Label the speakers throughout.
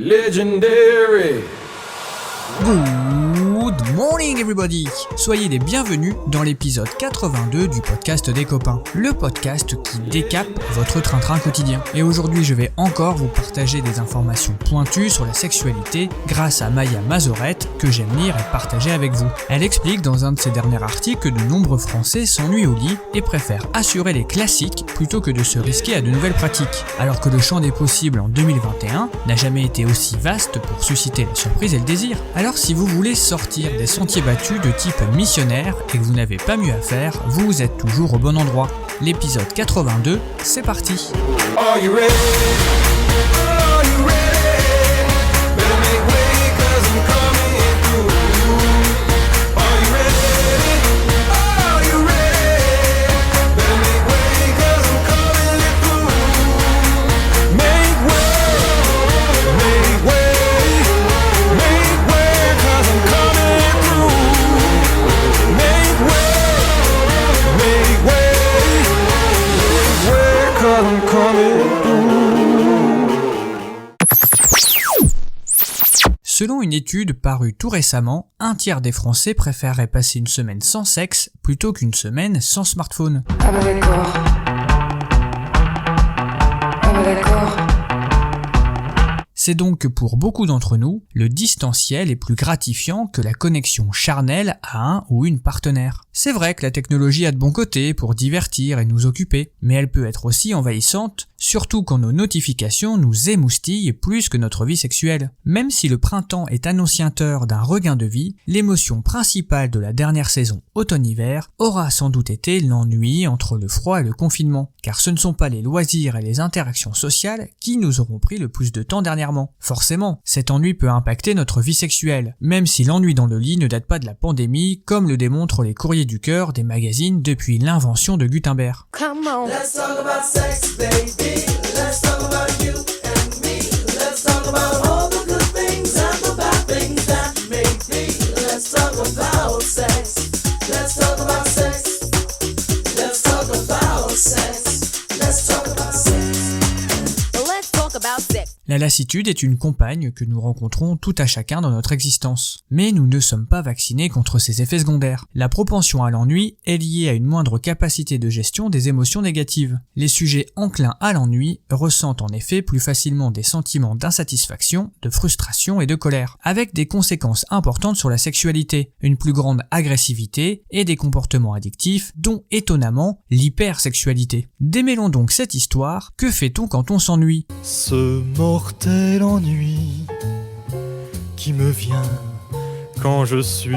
Speaker 1: Legendary.
Speaker 2: Good morning everybody! Soyez les bienvenus dans l'épisode 82 du podcast des copains, le podcast qui décape votre train-train quotidien. Et aujourd'hui je vais encore vous partager des informations pointues sur la sexualité grâce à Maya Mazorette que j'aime lire et partager avec vous. Elle explique dans un de ses derniers articles que de nombreux Français s'ennuient au lit et préfèrent assurer les classiques plutôt que de se risquer à de nouvelles pratiques. Alors que le champ des possibles en 2021 n'a jamais été aussi vaste pour susciter la surprise et le désir. Alors si vous voulez sortir des sentiers battus de type missionnaire et que vous n'avez pas mieux à faire, vous êtes toujours au bon endroit. L'épisode 82, c'est parti.
Speaker 1: Are you ready? Are you ready? Better make way 'cause I'm coming through. Are you ready? Are you ready? Better make way 'cause I'm coming through. Make way, make way, make way 'cause I'm coming through. Make way, make way, make way 'cause I'm coming through.
Speaker 2: Selon une étude parue tout récemment, un tiers des Français préféreraient passer une semaine sans sexe plutôt qu'une semaine sans smartphone.
Speaker 3: Ah bah d'accord. Ah bah d'accord.
Speaker 2: C'est donc que pour beaucoup d'entre nous, le distanciel est plus gratifiant que la connexion charnelle à un ou une partenaire. C'est vrai que la technologie a de bons côtés pour divertir et nous occuper, mais elle peut être aussi envahissante, surtout quand nos notifications nous émoustillent plus que notre vie sexuelle. Même si le printemps est annonciateur d'un regain de vie, l'émotion principale de la dernière saison automne-hiver aura sans doute été l'ennui entre le froid et le confinement, car ce ne sont pas les loisirs et les interactions sociales qui nous auront pris le plus de temps dernièrement. Forcément, cet ennui peut impacter notre vie sexuelle, même si l'ennui dans le lit ne date pas de la pandémie, comme le démontrent les courriers du cœur des magazines depuis l'invention de Gutenberg.
Speaker 3: Come on.
Speaker 1: Let's talk about sex, baby. Let's talk about you and me. Let's talk about all the good things and the bad things that may be. Let's talk about sex. Let's talk about sex. Let's talk about sex. Let's talk about sex.
Speaker 3: Let's talk about sex.
Speaker 2: La lassitude est une compagne que nous rencontrons tout à chacun dans notre existence. Mais nous ne sommes pas vaccinés contre ses effets secondaires. La propension à l'ennui est liée à une moindre capacité de gestion des émotions négatives. Les sujets enclins à l'ennui ressentent en effet plus facilement des sentiments d'insatisfaction, de frustration et de colère, avec des conséquences importantes sur la sexualité, une plus grande agressivité et des comportements addictifs, dont étonnamment l'hypersexualité. Démêlons donc cette histoire, que fait-on quand on s'ennuie ?
Speaker 4: Ce mortel ennui qui me vient quand je suis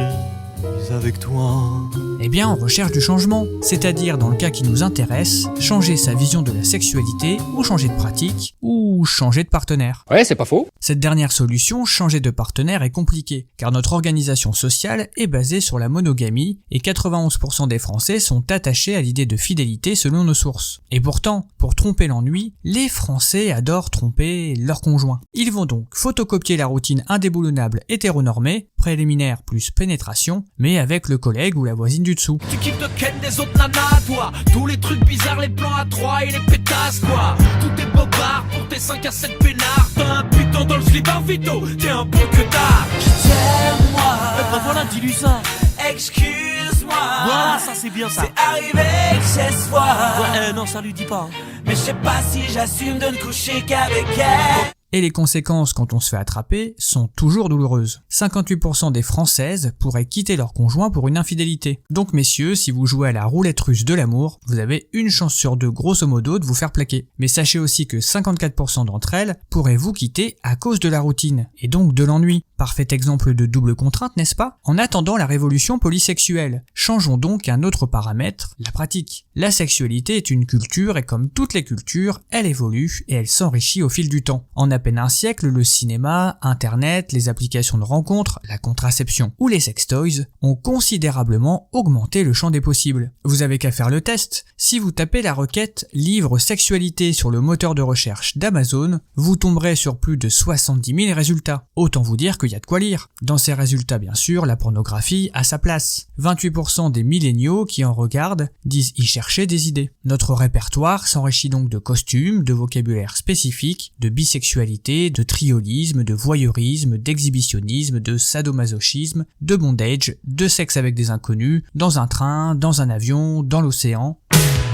Speaker 4: avec toi.
Speaker 2: Eh bien, on recherche du changement, c'est-à-dire, dans le cas qui nous intéresse, changer sa vision de la sexualité, ou changer de pratique, ou changer de partenaire.
Speaker 5: Ouais, c'est pas faux.
Speaker 2: Cette dernière solution, changer de partenaire, est compliquée, car notre organisation sociale est basée sur la monogamie, et 91% des Français sont attachés à l'idée de fidélité selon nos sources. Et pourtant, pour tromper l'ennui, les Français adorent tromper leur conjoint. Ils vont donc photocopier la routine indéboulonnable hétéronormée, préliminaire plus pénétration, mais avec le collègue ou la voisine du dessous.
Speaker 6: Tu kiffes de ken des autres nanas, toi. Tous les trucs bizarres, les plans à 3 et les pétasses, quoi. Tout est bobard pour tes 5 à 7 peinards. T'as un putain dans le slip en vito, t'es un bon que tard. J'aime-moi. Ben voilà, dis-lui ça. Excuse-moi. Voilà, ça c'est bien ça. C'est arrivé chez soi. Ouais, non, ça lui dit pas. Hein. Mais je sais pas si j'assume de ne coucher qu'avec elle.
Speaker 2: Et les conséquences quand on se fait attraper sont toujours douloureuses. 58% des Françaises pourraient quitter leur conjoint pour une infidélité. Donc messieurs, si vous jouez à la roulette russe de l'amour, vous avez une chance sur deux grosso modo de vous faire plaquer. Mais sachez aussi que 54% d'entre elles pourraient vous quitter à cause de la routine, et donc de l'ennui. Parfait exemple de double contrainte, n'est-ce pas ? En attendant la révolution polysexuelle, changeons donc un autre paramètre, la pratique. La sexualité est une culture et comme toutes les cultures, elle évolue et elle s'enrichit au fil du temps. En à peine un siècle, le cinéma, internet, les applications de rencontres, la contraception ou les sextoys ont considérablement augmenté le champ des possibles. Vous avez qu'à faire le test. Si vous tapez la requête « livre sexualité » sur le moteur de recherche d'Amazon, vous tomberez sur plus de 70 000 résultats. Autant vous dire que qu'il y a de quoi lire. Dans ces résultats, bien sûr, la pornographie a sa place. 28% des milléniaux qui en regardent disent y chercher des idées. Notre répertoire s'enrichit donc de costumes, de vocabulaire spécifique, de bisexualité, de triolisme, de voyeurisme, d'exhibitionnisme, de sadomasochisme, de bondage, de sexe avec des inconnus, dans un train, dans un avion, dans l'océan.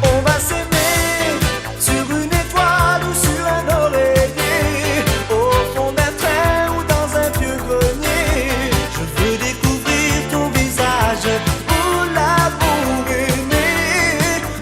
Speaker 1: On va s'aimer sur une étoile ou sur un oreiller, au fond d'un train ou dans un vieux grenier. Je veux découvrir ton visage pour l'amour aimé.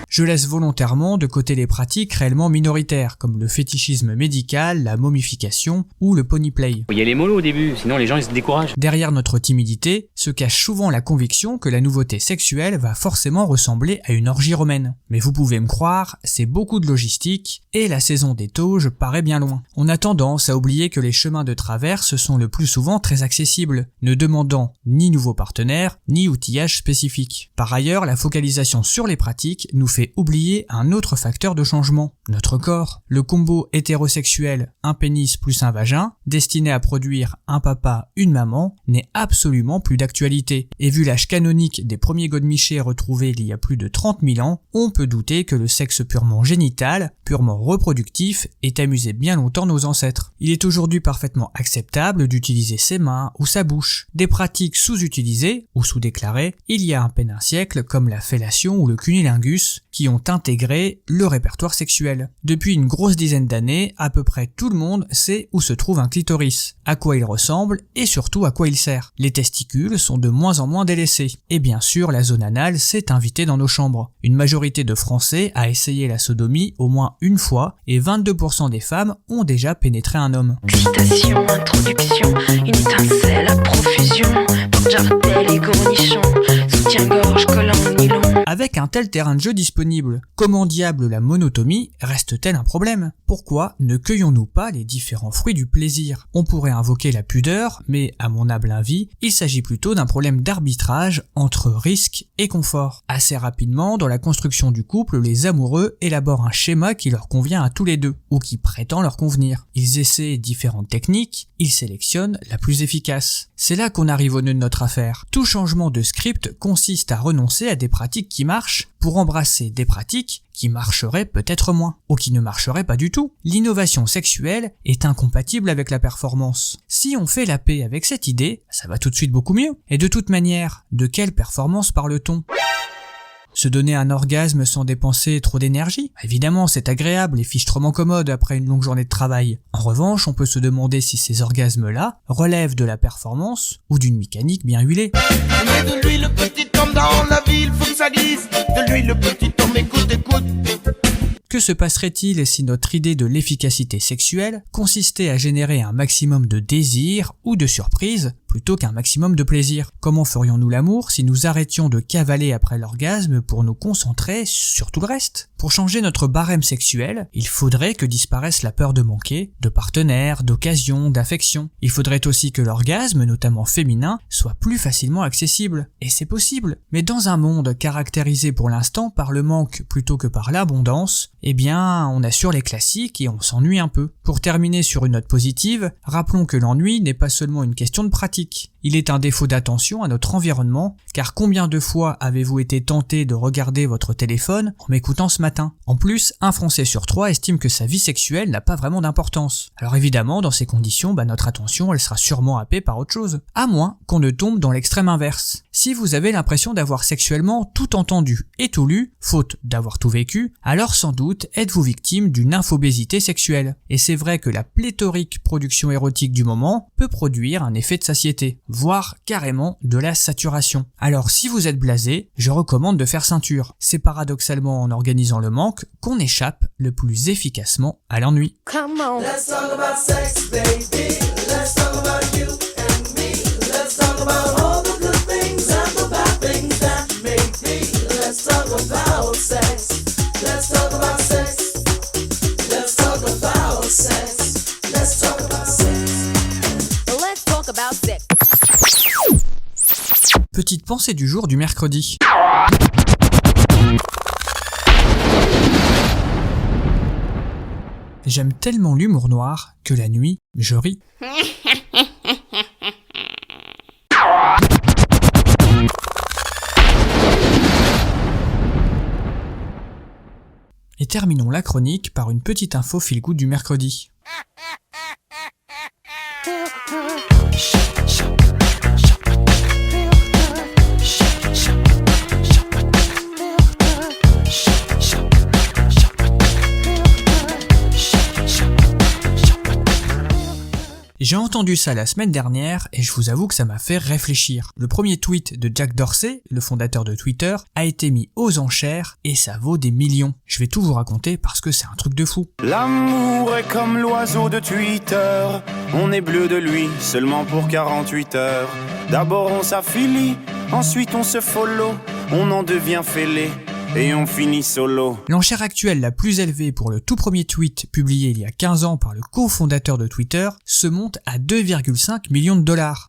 Speaker 2: Je laisse volontairement de côté les pratiques réellement minoritaires, comme le fétichisme médical, la momification ou le ponyplay.
Speaker 5: Il y a les mollos au début, sinon les gens ils se découragent.
Speaker 2: Derrière notre timidité se cache souvent la conviction que la nouveauté sexuelle va forcément ressembler à une orgie romaine. Mais vous pouvez me croire, c'est beaucoup de logistique, et la saison des tauges paraît bien loin. On a tendance à oublier que les chemins de traverse sont le plus souvent très accessibles, ne demandant ni nouveaux partenaires, ni outillage spécifique. Par ailleurs, la focalisation sur les pratiques nous fait oublier un autre facteur de changement, notre corps. Le combo hétérosexuel, un pénis plus un vagin, destiné à produire un papa, une maman, n'est absolument plus d'actualité. Et vu l'âge canonique des premiers godemichés retrouvés il y a plus de 30 000 ans, on peut douter que le sexe purement génital, purement reproductif, ait amusé bien longtemps nos ancêtres. Il est aujourd'hui parfaitement acceptable d'utiliser ses mains ou sa bouche. Des pratiques sous-utilisées ou sous-déclarées, il y a à peine un siècle, comme la fellation ou le cunnilingus, qui ont intégré le répertoire sexuel. Depuis une grosse dizaine d'années, à peu près tout le monde sait où se trouve un clitoris, à quoi il ressemble et surtout à quoi il sert. Les testicules sont de moins en moins délaissés. Et bien sûr, la zone anale s'est invitée dans nos chambres. Une majorité de Français a essayé la sodomie au moins une fois et 22% des femmes ont déjà pénétré un homme.
Speaker 7: Excitation, introduction, une étincelle à profusion, porte-jartel et cornichon, soutien-gorge, collant, nylon.
Speaker 2: Avec un tel terrain de jeu disponible, comment diable la monotomie reste-t-elle un problème? Pourquoi ne cueillons-nous pas les différents fruits du plaisir? On pourrait invoquer la pudeur, mais à mon humble avis, il s'agit plutôt d'un problème d'arbitrage entre risque et confort. Assez rapidement, dans la construction du couple, les amoureux élaborent un schéma qui leur convient à tous les deux, ou qui prétend leur convenir. Ils essaient différentes techniques, ils sélectionnent la plus efficace. C'est là qu'on arrive au nœud de notre affaire. Tout changement de script consiste à renoncer à des pratiques qui marchent pour embrasser des pratiques qui marcheraient peut-être moins, ou qui ne marcheraient pas du tout. L'innovation sexuelle est incompatible avec la performance. Si on fait la paix avec cette idée, ça va tout de suite beaucoup mieux. Et de toute manière, de quelle performance parle-t-on ? Se donner un orgasme sans dépenser trop d'énergie? Évidemment, c'est agréable et fichtrement commode après une longue journée de travail. En revanche, on peut se demander si ces orgasmes-là relèvent de la performance ou d'une mécanique bien huilée.
Speaker 6: Mais de lui le petit homme dans la ville, faut que ça glisse. De lui le petit homme, écoute, écoute.
Speaker 2: Que se passerait-il si notre idée de l'efficacité sexuelle consistait à générer un maximum de désir ou de surprise plutôt qu'un maximum de plaisir? Comment ferions-nous l'amour si nous arrêtions de cavaler après l'orgasme pour nous concentrer sur tout le reste? Pour changer notre barème sexuel, il faudrait que disparaisse la peur de manquer, de partenaires, d'occasions, d'affection. Il faudrait aussi que l'orgasme, notamment féminin, soit plus facilement accessible. Et c'est possible. Mais dans un monde caractérisé pour l'instant par le manque plutôt que par l'abondance, eh bien, on assure les classiques et on s'ennuie un peu. Pour terminer sur une note positive, rappelons que l'ennui n'est pas seulement une question de pratique. Il est un défaut d'attention à notre environnement, car combien de fois avez-vous été tenté de regarder votre téléphone en m'écoutant ce matin? En plus, un Français sur 3 estime que sa vie sexuelle n'a pas vraiment d'importance. Alors évidemment, dans ces conditions, notre attention, elle sera sûrement happée par autre chose. À moins qu'on ne tombe dans l'extrême inverse. Si vous avez l'impression d'avoir sexuellement tout entendu et tout lu, faute d'avoir tout vécu, alors sans doute êtes-vous victime d'une infobésité sexuelle. Et c'est vrai que la pléthorique production érotique du moment peut produire un effet de satiété, voire carrément de la saturation. Alors si vous êtes blasé, je recommande de faire ceinture. C'est paradoxalement en organisant le manque qu'on échappe le plus efficacement à l'ennui.
Speaker 7: Come on.
Speaker 1: Let's talk about sex, baby. Let's talk about you and me. Let's talk about all the good things and the bad things that make me. Let's talk about sex. Let's talk about sex. Let's talk about sex. Let's talk about sex.
Speaker 3: Let's talk about sex.
Speaker 2: Petite pensée du jour du mercredi. J'aime tellement l'humour noir que la nuit, je ris. Et terminons la chronique par une petite info feel-good du mercredi. J'ai entendu ça la semaine dernière et je vous avoue que ça m'a fait réfléchir. Le premier tweet de Jack Dorsey, le fondateur de Twitter, a été mis aux enchères et ça vaut des millions. Je vais tout vous raconter parce que c'est un truc de fou.
Speaker 8: L'amour est comme l'oiseau de Twitter, on est bleu de lui seulement pour 48 heures. D'abord on s'affilie, ensuite on se follow, on en devient fêlé. Et on finit solo.
Speaker 2: L'enchère actuelle la plus élevée pour le tout premier tweet publié il y a 15 ans par le cofondateur de Twitter se monte à 2,5 millions de dollars.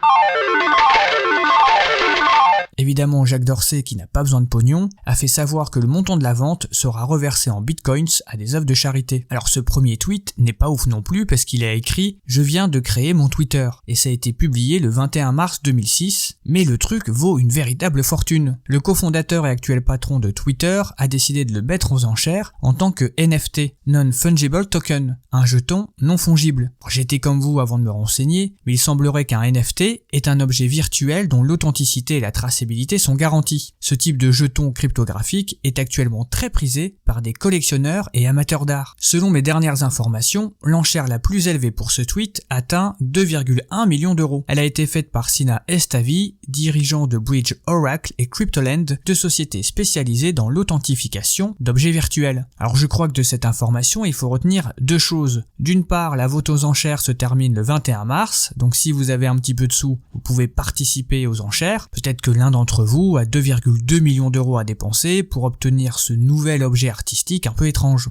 Speaker 2: Évidemment, Jack Dorsey, qui n'a pas besoin de pognon, a fait savoir que le montant de la vente sera reversé en bitcoins à des œuvres de charité. Alors ce premier tweet n'est pas ouf non plus parce qu'il a écrit « Je viens de créer mon Twitter » et ça a été publié le 21 mars 2006, mais le truc vaut une véritable fortune. Le cofondateur et actuel patron de Twitter a décidé de le mettre aux enchères en tant que NFT, Non-Fungible Token, un jeton non fongible. J'étais comme vous avant de me renseigner, mais il semblerait qu'un NFT est un objet virtuel dont l'authenticité et la traçabilité sont garanties. Ce type de jeton cryptographique est actuellement très prisé par des collectionneurs et amateurs d'art. Selon mes dernières informations, l'enchère la plus élevée pour ce tweet atteint 2,1 millions d'euros. Elle a été faite par Sina Estavi, dirigeant de Bridge Oracle et Cryptoland, deux sociétés spécialisées dans l'authentification d'objets virtuels. Alors je crois que de cette information, il faut retenir deux choses. D'une part, la vente aux enchères se termine le 21 mars, donc si vous avez un petit peu de sous, vous pouvez participer aux enchères. Peut-être que l'un d'entre vous a 2,2 millions d'euros à dépenser pour obtenir ce nouvel objet artistique un peu étrange.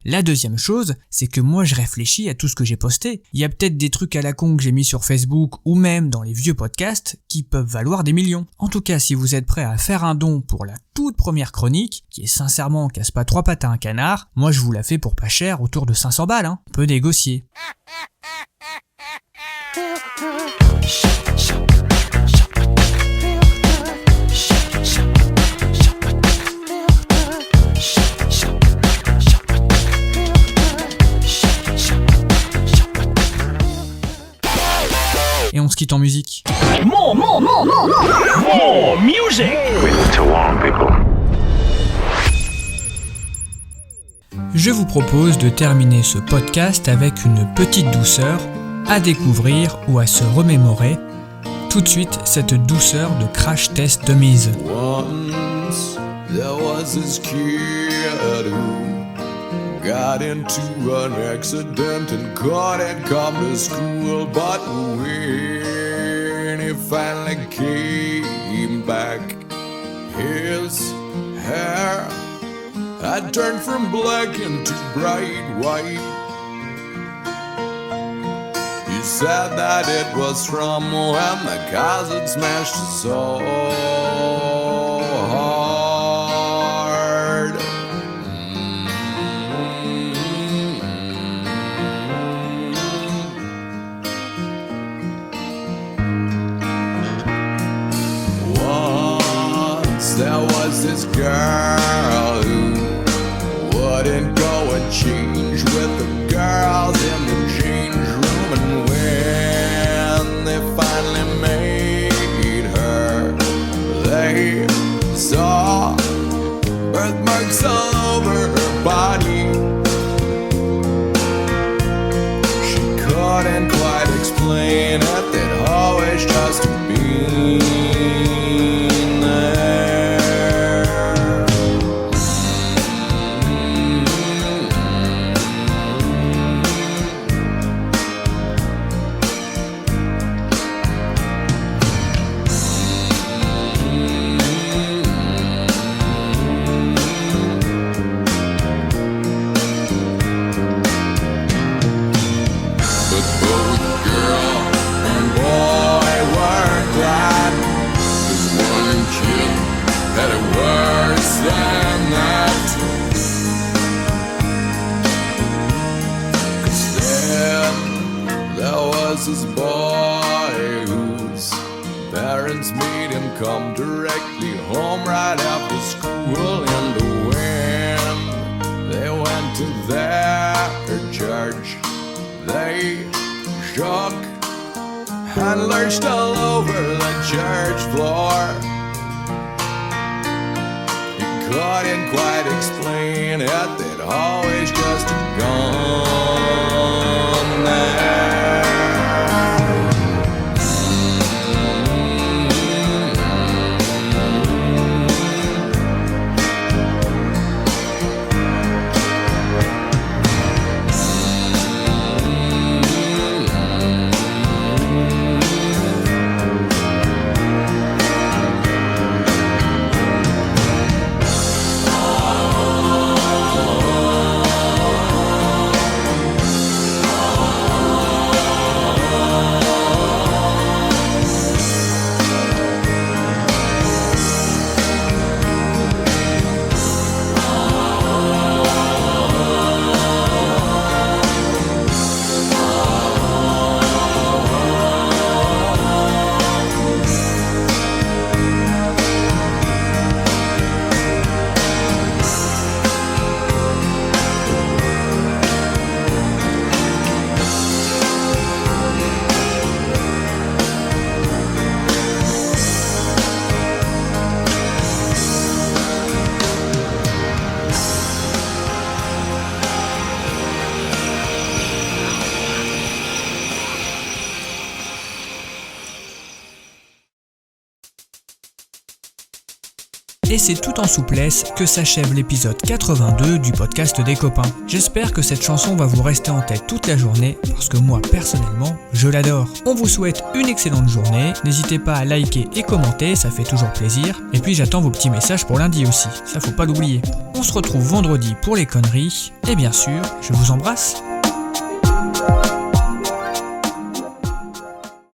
Speaker 2: La deuxième chose, c'est que moi je réfléchis à tout ce que j'ai posté. Il y a peut-être des trucs à la con que j'ai mis sur Facebook ou même dans les vieux podcasts qui peuvent valoir des millions. En tout cas, si vous êtes prêt à faire un don pour la toute première chronique, qui est sincèrement casse pas trois pattes à un canard, moi je vous la fais pour pas cher, autour de 500 balles, hein. On peut négocier. Et on se quitte en musique.
Speaker 6: More music.
Speaker 2: Je vous propose de terminer ce podcast avec une petite douceur à découvrir ou à se remémorer. Tout de suite, cette douceur de Crash Test Dummies.
Speaker 1: Once there was this kid who got into an accident and couldn't come to school, but when he finally came back, his hair had turned from black into bright white. He said that it was from when the cars had smashed his soul hard. Once there was this girl who wouldn't go and change with the girls in the change room, and when they finally made her, they saw birthmarks all over her body. She couldn't quite explain it, they'd always just been there.
Speaker 9: come directly home right after school in the wind. They went to their church. They shook and lurched all over the church floor. He couldn't quite explain it, they'd always just gone there.
Speaker 2: Et c'est tout en souplesse que s'achève l'épisode 82 du podcast des copains. J'espère que cette chanson va vous rester en tête toute la journée, parce que moi, personnellement, je l'adore. On vous souhaite une excellente journée, n'hésitez pas à liker et commenter, ça fait toujours plaisir. Et puis j'attends vos petits messages pour lundi aussi, ça faut pas l'oublier. On se retrouve vendredi pour les conneries, et bien sûr, je vous embrasse.